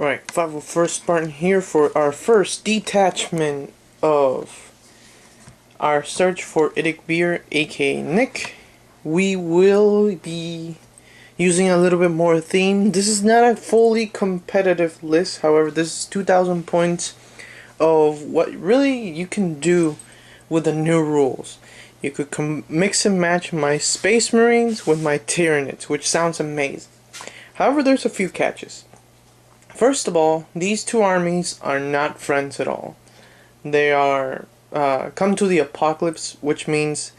Alright, 501st Spartan here for our first detachment of our search for IDICBeer, aka Nick. We will be using a little bit more theme. This is not a fully competitive list, however, this is 2,000 points of what really you can do with the new rules. You could mix and match my Space Marines with my Tyranids, which sounds amazing. However, there's a few catches. First of all, these two armies are not friends at all. They are come to the apocalypse, which means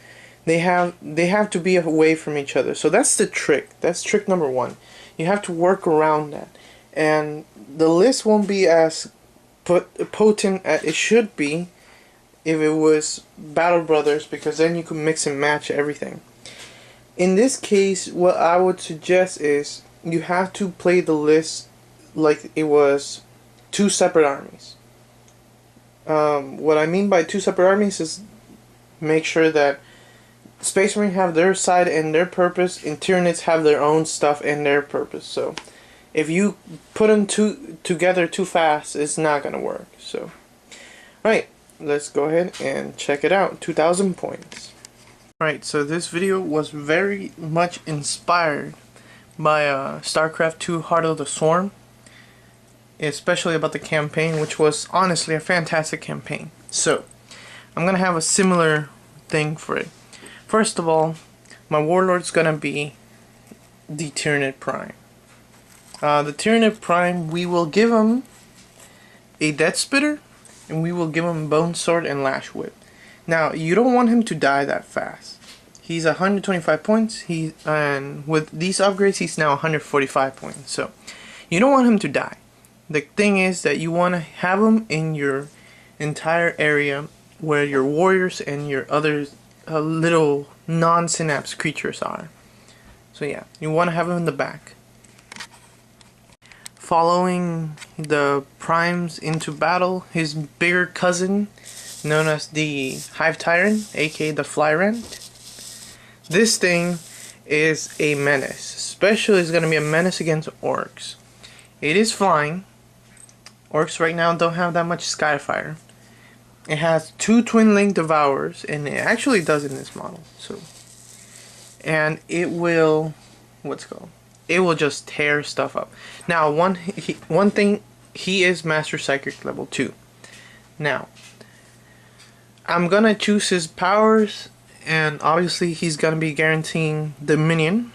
they have to be away from each other. So that's the trick. That's trick number one. You have to work around that, and the list won't be as potent as it should be if it was Battle Brothers, because then you can mix and match everything. In this case, what I would suggest is you have to play the list like it was two separate armies. What I mean by two separate armies is make sure that Space Marine have their side and their purpose, and Tyranids have their own stuff and their purpose. So if you put them together too fast, it's not gonna work. So, alright, let's go ahead and check it out. 2,000 points. Alright, so this video was very much inspired by StarCraft 2 Heart of the Swarm, especially about the campaign, which was honestly a fantastic campaign. So I'm gonna have a similar thing for it. First of all, my warlord's gonna be the Tyranid Prime. The Tyranid Prime, we will give him a Death Spitter, and we will give him Bone Sword and Lash Whip. Now, you don't want him to die that fast. He's 125 points. And with these upgrades, he's now 145 points. So you don't want him to die. The thing is that you want to have him in your entire area where your warriors and your other little non-synapse creatures are. So yeah, you want to have him in the back. Following the primes into battle, his bigger cousin, known as the Hive Tyrant, aka the Flyrant. This thing is a menace. Especially it's going to be a menace against orks. It is flying. Orks right now don't have that much skyfire. It has 2 twin link devourers, and it actually does in this model. So, and it will, it will just tear stuff up. Now, one thing, he is Master Psychic level 2. Now, I'm gonna choose his powers, and obviously he's gonna be guaranteeing the minion.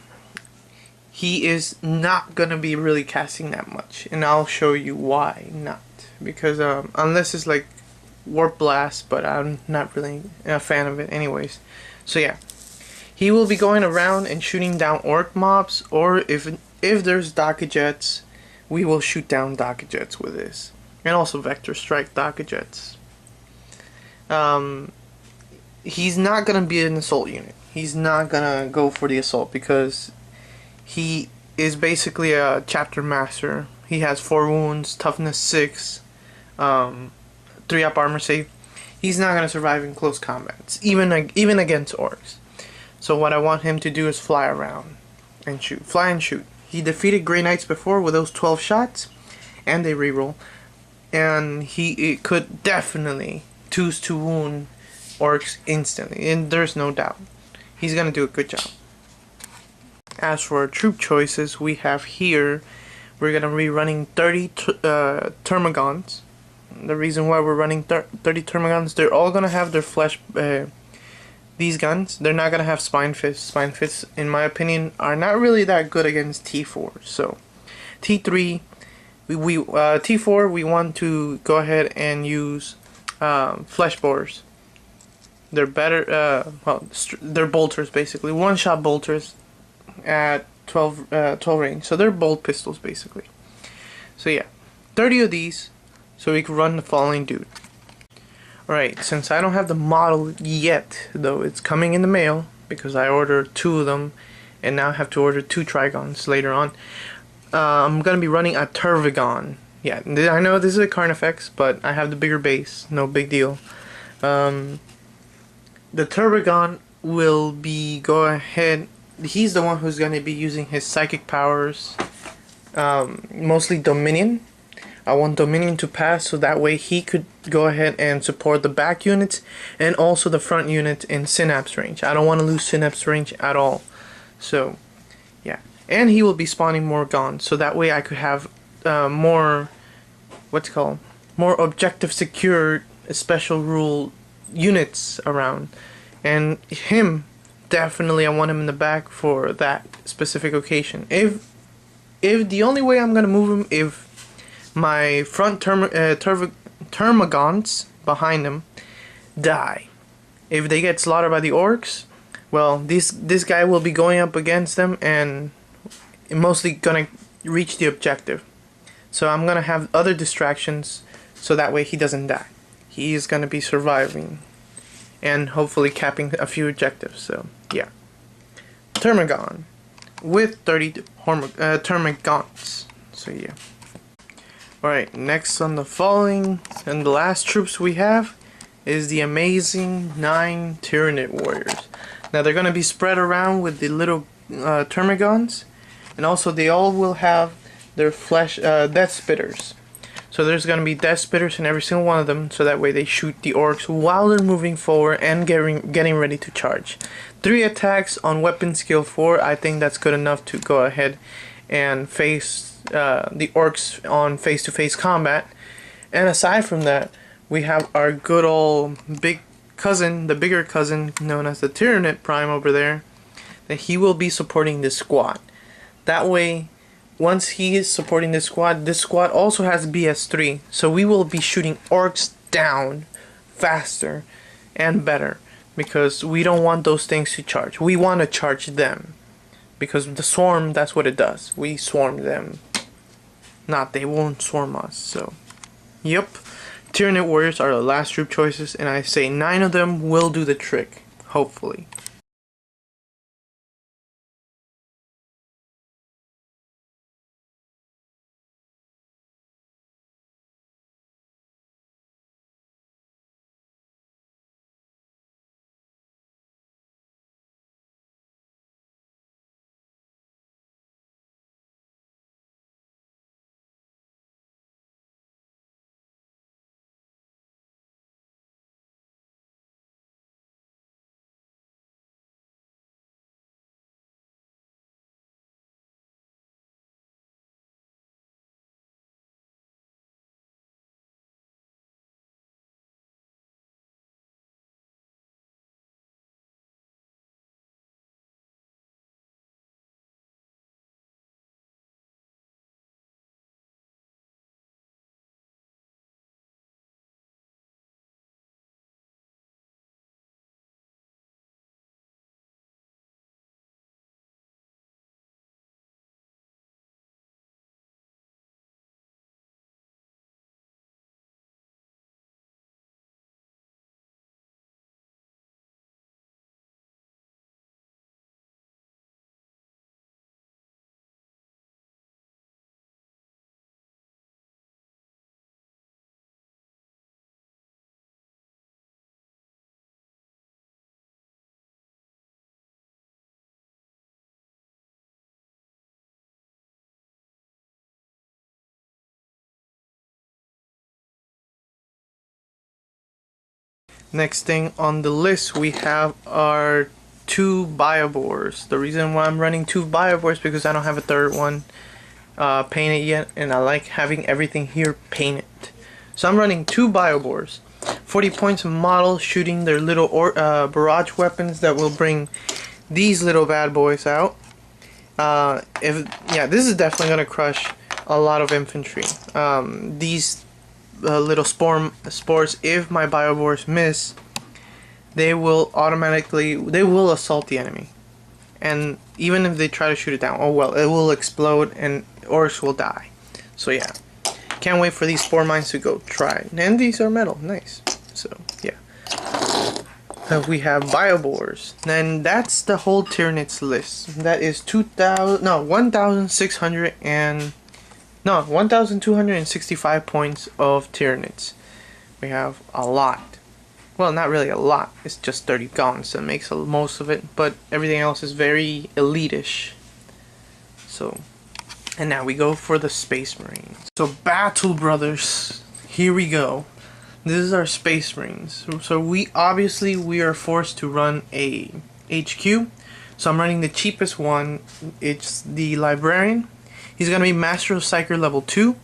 He is not gonna be really casting that much, and I'll show you why not. Because unless it's like Warp Blast, but I'm not really a fan of it anyways. So yeah, he will be going around and shooting down orc mobs, or if there's Docket Jets, we will shoot down Docket Jets with this, and also Vector Strike Docket Jets. He's not gonna be an assault unit. He's not gonna go for the assault because he is basically a chapter master. He has 4 wounds, toughness 6, 3 up armor save. He's not gonna survive in close combats, even against orcs. So what I want him to do is fly around and shoot. Fly and shoot. He defeated Grey Knights before with those 12 shots, and they reroll. And he could definitely choose to wound orcs instantly, and there's no doubt. He's gonna do a good job. As for our troop choices, we have here, we're gonna be running 30 Termagants. The reason why we're running 30 Termagants, they're all gonna have their flesh. These guns, they're not gonna have Spine Fists. Spine Fists, in my opinion, are not really that good against T4. So, T3, T4, we want to go ahead and use Flesh Borers. They're better. Well, they're bolters basically. One-shot bolters at 12 range. So they're bolt pistols basically. So yeah, 30 of these, so we can run the following dude. Alright, since I don't have the model yet, though it's coming in the mail, because I ordered 2 of them, and now I have to order 2 Trigons later on, I'm going to be running a Tervigon. Yeah, I know this is a Carnifex, but I have the bigger base, no big deal. The Tervigon will be, go ahead, he's the one who's going to be using his psychic powers, mostly Dominion. I want Dominion to pass so that way he could go ahead and support the back units and also the front units in Synapse range. I don't want to lose Synapse range at all. So, yeah. And he will be spawning more Gons, so that way I could have more, more objective secured special rule units around. And him, definitely I want him in the back for that specific occasion. If the only way I'm gonna move him, if my front Termagants behind him die, if they get slaughtered by the orks, well, this guy will be going up against them and mostly gonna reach the objective. So I'm gonna have other distractions so that way he doesn't die. He is gonna be surviving and hopefully capping a few objectives. So yeah, Termagon with 30 Termagants. So yeah. Alright, next on the following and the last troops we have is the amazing 9 Tyranid warriors. Now they're gonna be spread around with the little Termagants, and also they all will have their flesh death spitters. So there's gonna be death spitters in every single one of them, so that way they shoot the orcs while they're moving forward and getting ready to charge. 3 attacks on weapon skill 4. I think that's good enough to go ahead and face the orcs on face-to-face combat. And aside from that, we have our good old big cousin, the bigger cousin known as the Tyranid Prime over there, that he will be supporting this squad. That way, once he is supporting this squad also has BS3, so we will be shooting orcs down faster and better, because we don't want those things to charge. We want to charge them, because the swarm, that's what it does. We swarm them. Not, they won't swarm us. So, yep. Tyranid warriors are the last troop choices, and I say 9 of them will do the trick, hopefully. Next thing on the list, we have our 2 Biobores. The reason why I'm running 2 Biobores is because I don't have a third one painted yet, and I like having everything here painted. So I'm running 2 Biobores. 40 points a model, shooting their little barrage weapons that will bring these little bad boys out. This is definitely gonna crush a lot of infantry. These little spores, if my Biobores miss, they will assault the enemy, and even if they try to shoot it down, oh well, it will explode and orcs will die. So yeah, can't wait for these spore mines to go try. And these are metal, nice. So yeah, we have Biobores, and that's the whole Tyranids list. That is 1,265 points of Tyranids. We have a lot. Well, not really a lot. It's just 30 Gons that makes most of it, but everything else is very elite-ish. So, And now we go for the Space Marines. So Battle Brothers, here we go. This is our Space Marines. So we are forced to run a HQ. So I'm running the cheapest one. It's the Librarian. He's going to be Master of Psyker level 2.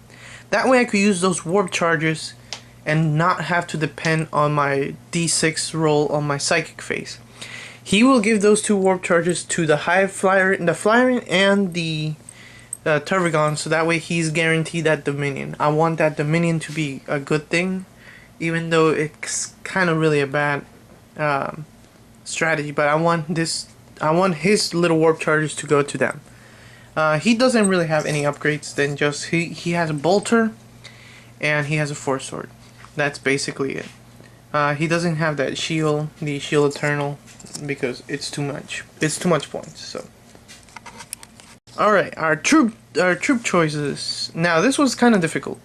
That way I could use those warp charges and not have to depend on my D6 roll on my Psychic phase. He will give those 2 warp charges to the High Flyer, the Flyer and the Turvigon, so that way he's guaranteed that Dominion. I want that Dominion to be a good thing, even though it's kind of really a bad strategy. But I want his little warp charges to go to them. He doesn't really have any upgrades than just he has a bolter and he has a force sword. That's basically it. He doesn't have that shield, the shield eternal, because it's too much. It's too much points. So, all right, our troop choices. Now this was kind of difficult.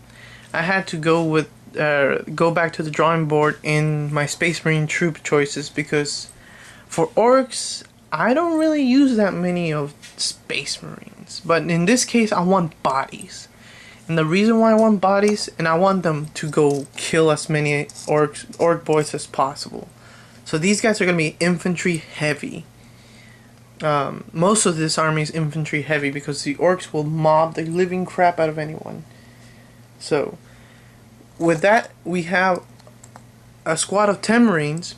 I had to go back to the drawing board in my Space Marine troop choices, because for orks I don't really use that many of Space Marines, but in this case I want bodies. And the reason why I want bodies, and I want them to go kill as many orc boys as possible. So these guys are going to be infantry heavy. Most of this army is infantry heavy because the orcs will mob the living crap out of anyone. So with that, we have a squad of 10 Marines.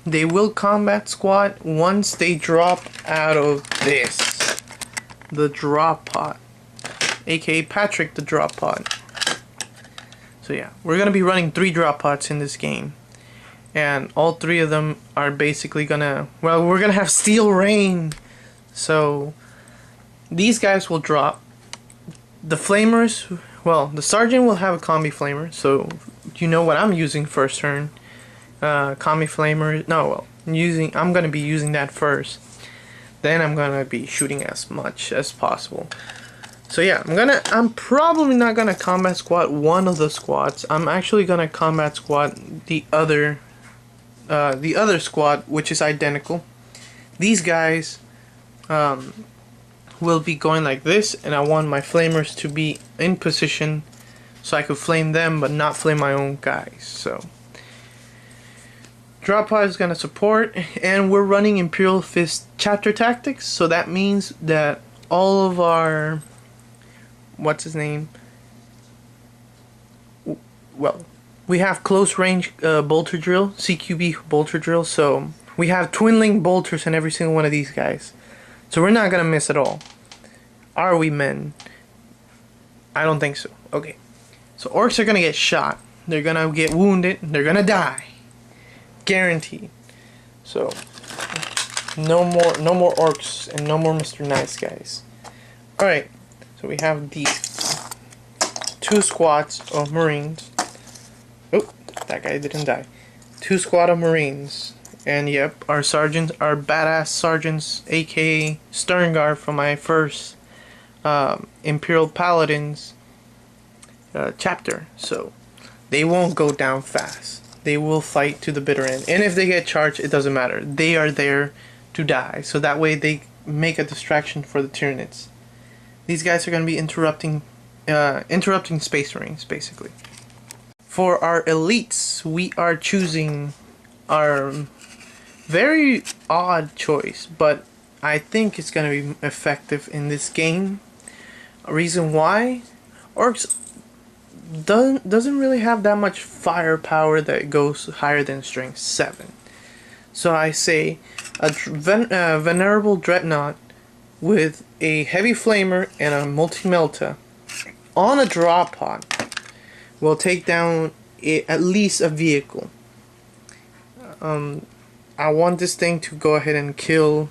They will combat squad once they drop out of this, the drop pod, aka Patrick the drop pod. So yeah, we're gonna be running 3 drop pods in this game, and all 3 of them are basically gonna, well, we're gonna have steel rain. So these guys will drop. The flamers, well, the sergeant will have a combi flamer, so you know what I'm using first turn. Combi flamer, no, well, I'm gonna be using that first. Then I'm gonna be shooting as much as possible. So yeah, I'm probably not gonna combat squad one of the squads. I'm actually gonna combat squad the other squad, which is identical. These guys will be going like this, and I want my flamers to be in position so I could flame them but not flame my own guys. So drop pod is gonna support, and we're running Imperial Fist chapter tactics, so that means that all of our, what's his name, well, we have close range bolter drill, CQB bolter drill, so we have twin link bolters in every single one of these guys, so we're not gonna miss at all. Are we, men? I don't think so. Okay, so orcs are gonna get shot, they're gonna get wounded, they're gonna die, guaranteed. So no more orcs and no more Mr. Nice Guys. Alright, so we have these 2 squads of Marines. Oh, that guy didn't die. 2 squad of Marines. And yep, our sergeants, our badass sergeants, aka Sternguard from my first Imperial Paladins chapter. So they won't go down fast. They will fight to the bitter end. And if they get charged, it doesn't matter. They are there to die. So that way they make a distraction for the Tyranids. These guys are going to be interrupting Space Marines, basically. For our elites, we are choosing our very odd choice, but I think it's going to be effective in this game. A reason why? Orcs doesn't really have that much firepower that goes higher than strength 7. So I say a venerable dreadnought with a heavy flamer and a multi-melta on a drop pod will take down at least a vehicle. I want this thing to go ahead and kill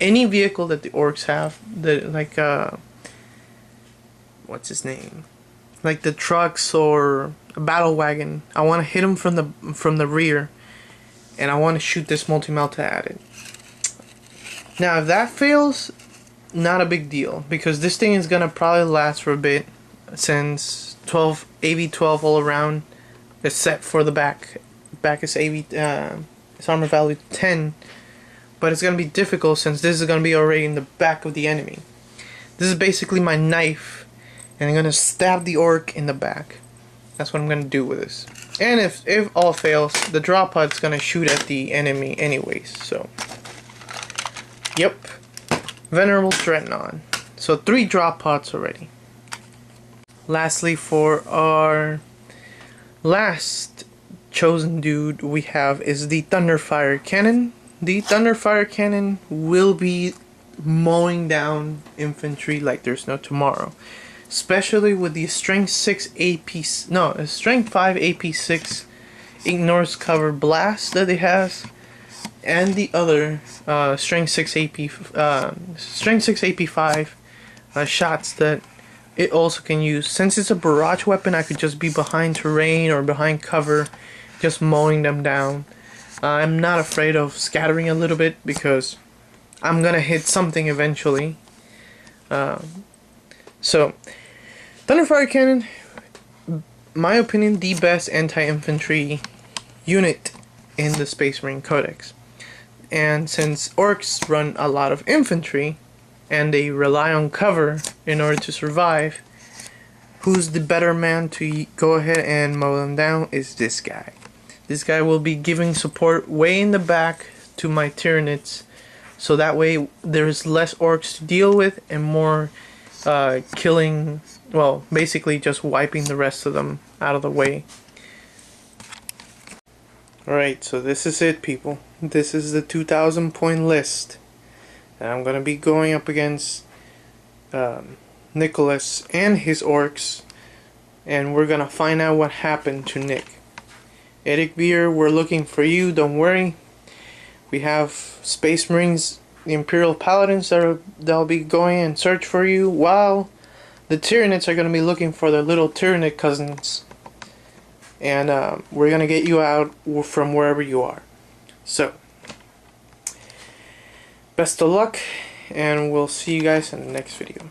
any vehicle that the orcs have, like what's his name, like the trucks or a battle wagon. I want to hit him from the rear, and I want to shoot this multi-melta at it. Now if that fails, not a big deal, because this thing is gonna probably last for a bit, since 12 AV12 all around, except for the back is it's armor value 10, but it's gonna be difficult since this is gonna be already in the back of the enemy. This is basically my knife, and I'm gonna stab the orc in the back. That's what I'm gonna do with this. And if all fails, the drop pod's gonna shoot at the enemy anyways. So, yep, Venerable Dreadnought. So 3 drop pods already. Lastly, for our last chosen dude we have is the Thunderfire Cannon. The Thunderfire Cannon will be mowing down infantry like there's no tomorrow, especially with the strength 6 AP strength 5 AP6 ignores cover blast that it has, and the other strength 6 AP5 shots that it also can use. Since it's a barrage weapon, I could just be behind terrain or behind cover, just mowing them down. I'm not afraid of scattering a little bit because I'm gonna hit something eventually. So, Thunderfire Cannon, my opinion, the best anti-infantry unit in the Space Marine Codex. And since orcs run a lot of infantry, and they rely on cover in order to survive, who's the better man to go ahead and mow them down is this guy. This guy will be giving support way in the back to my Tyranids, so that way there's less orcs to deal with and more killing, well, basically just wiping the rest of them out of the way. Alright, so this is it, people. This is the 2,000 point list. And I'm gonna be going up against Nicholas and his orcs, and we're gonna find out what happened to Nick. IDICBeer, we're looking for you, don't worry. We have Space Marines, the Imperial Paladins that'll be going and search for you, while the Tyranids are gonna be looking for their little Tyranid cousins. And we're gonna get you out from wherever you are. So, best of luck, and we'll see you guys in the next video.